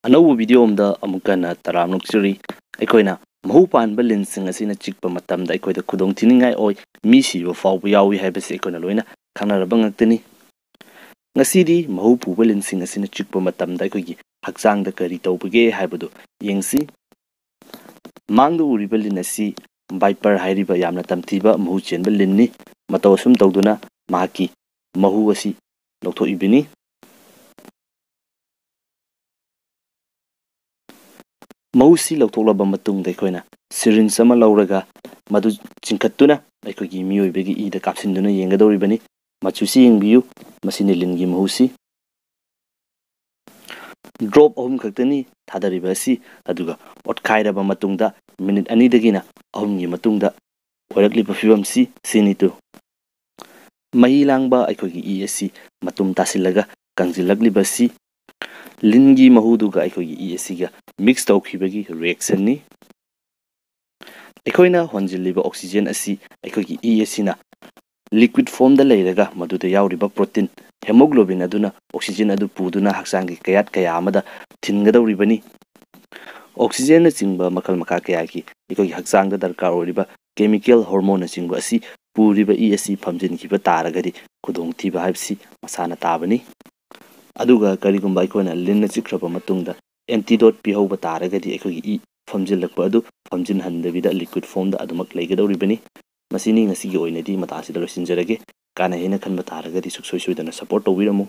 ꯑꯅꯧꯕ ꯚꯤꯗꯤꯑꯣ ꯑꯃꯗ ꯑꯃꯨꯛ ꯍꯟꯅ ꯇꯔꯥꯝ ꯅꯣꯛꯆꯔꯤ ꯑꯩꯈꯣꯏꯅ ꯃꯍꯨ ꯄꯥꯟꯕ ꯂꯤꯟꯁꯤꯡ ꯑꯁꯤꯅ ꯆꯤꯛꯄ ꯃꯇꯝꯗ ꯑꯩꯈꯣꯏꯗ ꯈꯨꯗꯣꯡꯊꯤꯅꯤꯡꯉꯥꯏ ꯑꯣꯏ ꯃꯤ ꯁꯤꯕ ꯐꯥꯎꯕ ꯌꯥꯎꯏ ꯍꯥꯏꯕꯁꯤ ꯑꯩꯈꯣꯏꯅ ꯂꯣꯏꯅ ꯈꯪꯅꯔꯕ ꯉꯥꯛꯇꯅꯤ ꯉꯁꯤꯗꯤ ꯃꯍꯨ ꯄꯨꯕ ꯂꯤꯟꯁꯤꯡ ꯑꯁꯤꯅ ꯆꯤꯛꯄ ꯃꯇꯝꯗ ꯑꯩꯈꯣꯏꯒꯤ ꯍꯛꯆꯥꯡꯗ ꯀꯔꯤ ꯇꯧꯕꯒꯦ ꯍꯥꯏꯕꯗꯨ ꯌꯦꯡꯁꯤ ꯃꯥꯡꯗ ꯎꯔꯤꯕ ꯂꯤꯟ ꯑꯁꯤ ꯚꯥꯏꯄꯔ ꯍꯥꯏꯔꯤꯕ ꯌꯥꯝꯅ ꯇꯝꯊꯤꯕ ꯃꯍꯨ ꯆꯦꯟꯕ ꯂꯤꯟꯅꯤ ꯃꯇꯧ ꯑꯁꯨꯝ ꯇꯧꯗꯨꯅ ꯃꯍꯥꯛꯀꯤ ꯃꯍꯨ ꯑꯁꯤ ꯂꯧꯊꯣꯛꯏꯕꯅꯤ ꯃꯍꯨꯁꯤ ꯂꯧꯊꯣꯛꯂꯕ ꯃꯇꯨꯡꯗ ꯑꯩꯈꯣꯏꯅ ꯁꯤꯔꯤꯟꯁ ꯑꯃ ꯂꯧꯔꯒ ꯃꯗꯨ ꯆꯤꯡꯈꯠꯇꯨꯅ ꯑꯩꯈꯣꯏꯒꯤ ꯃꯤꯑꯣꯏꯕꯒꯤ ꯏꯗ ꯀꯥꯞꯁꯤꯟꯗꯨꯅ ꯌꯦꯡꯒꯗꯧꯔꯤꯕꯅꯤ ꯃꯆꯨꯁꯤ ꯌꯦꯡꯕꯤꯌꯨ ꯃꯁꯤꯅꯤ ꯂꯤꯟꯒꯤ ꯃꯍꯨꯁꯤ ꯗ꯭ꯔꯣꯞ 3 ꯈꯛꯇꯅꯤ ꯊꯥꯗꯔꯤꯕ ꯑꯁꯤ ꯑꯗꯨꯒ ꯑꯣꯠꯈꯥꯏꯔꯕ ꯃꯇꯨꯡꯗ ꯃꯤꯅꯤꯠ 2ꯗꯒꯤꯅ 3ꯒꯤ ꯃꯇꯨꯡꯗ ꯑꯣꯏꯔꯛꯂꯤꯕ ꯐꯤꯕꯝꯁꯤ ꯁꯤꯅꯤꯇꯨ ꯃꯍꯤ ꯂꯥꯡꯕ ꯑꯩꯈꯣꯏꯒꯤ ꯏ ꯑꯁꯤ ꯃꯇꯨꯝ ꯇꯥꯁꯤꯜꯂꯒ ꯀꯪꯁꯤꯜꯂꯛꯂꯤꯕꯁꯤ ꯂꯤꯟꯒꯤ ꯃꯍꯨꯗꯨꯒ ꯑꯩꯈꯣꯏꯒꯤ ꯏ ꯑꯁꯤꯒ ꯃꯤꯛꯁ ꯇꯧꯈꯤꯕꯒꯤ ꯔꯤꯑꯦꯛꯁꯟꯅꯤ ꯑꯩꯈꯣꯏꯅ ꯍꯣꯟꯖꯤꯜꯂꯤꯕ ꯑꯣꯛꯁꯤꯖꯦꯟ ꯑꯁꯤ ꯑꯩꯈꯣꯏꯒꯤ ꯏ ꯑꯁꯤꯅ ꯂꯤꯀ꯭ꯋꯤड ꯐꯣꯝꯗ ꯂꯩꯔꯒ ꯃꯗꯨꯗ ꯌꯥꯎꯔꯤꯕ ꯄ꯭ꯔꯣꯇꯤꯟ ꯍꯦꯃꯣꯒ꯭ꯂꯣꯕꯤꯟ ꯑꯗꯨꯅ ꯑꯣꯛꯁꯤꯖꯦꯟ ꯑꯗꯨ ꯄꯨꯗꯨꯅ ꯍꯛꯆꯥꯡꯒꯤ ꯀꯌꯥꯠ ꯀꯌꯥ ꯑꯃꯗ ꯊꯤꯟꯒꯗꯧꯔꯤꯕꯅꯤ ꯑꯣꯛꯁꯤꯖꯦꯟꯅꯆꯤꯡꯕ ꯃꯈꯜ ꯃꯈꯥ ꯀꯌꯥꯒꯤ ꯑꯩꯈꯣꯏꯒꯤ ꯍꯛꯆꯥꯡꯗ ꯗꯔꯀꯥꯔ ꯑꯣꯏꯔꯤꯕ ꯀꯦꯃꯤꯀꯦꯜ ꯍꯣꯔꯃꯣꯟꯅꯆꯤꯡꯕ ꯑꯁꯤ ꯄꯨꯔꯤꯕ ꯏ ꯑꯁꯤ ꯐꯝꯖꯤꯟꯈꯤꯕ ꯇꯥꯔꯒꯗꯤ ꯈꯨꯗꯣꯡꯊꯤꯕ ꯍꯥꯏꯕꯁꯤ ꯃꯁꯥꯅ ꯇꯥꯕꯅꯤ ꯑꯗꯨꯒ ꯀꯔꯤꯒꯨꯝꯕ ꯑꯩꯈꯣꯏꯅ ꯂꯤꯟꯅ ꯆꯤꯛꯈ꯭ꯔꯕ ꯃꯇꯨꯡꯗ ꯑꯦꯟꯇꯤꯗꯣꯠ ꯄꯤꯍꯧꯕ ꯇꯥꯔꯒꯗꯤ ꯑꯩꯈꯣꯏꯒꯤ ꯏ ꯐꯝꯖꯤꯜꯂꯛꯄ ꯑꯗꯨ ꯐꯝꯖꯤꯟꯍꯟꯗꯕꯤꯗ ꯂꯤꯀ꯭ꯋꯤड ꯐꯣꯝꯗ ꯑꯗꯨꯃꯛ ꯂꯩꯒꯗꯧꯔꯤꯕꯅꯤ ꯃꯁꯤꯅꯤ ꯉꯁꯤꯒꯤ ꯑꯣꯏꯅꯗꯤ ꯃꯇꯥꯡꯁꯤꯗ ꯂꯣꯏꯁꯤꯟꯖꯔꯒꯦ ꯀꯥꯟꯅꯩ ꯍꯥꯏꯅ ꯈꯟꯕ ꯇꯥꯔꯒꯗꯤ ꯁꯨꯡꯁꯣꯏ ꯁꯣꯏꯗꯅ ꯁꯄꯣꯔꯠ ꯇꯧꯕꯤꯔꯝꯃꯨ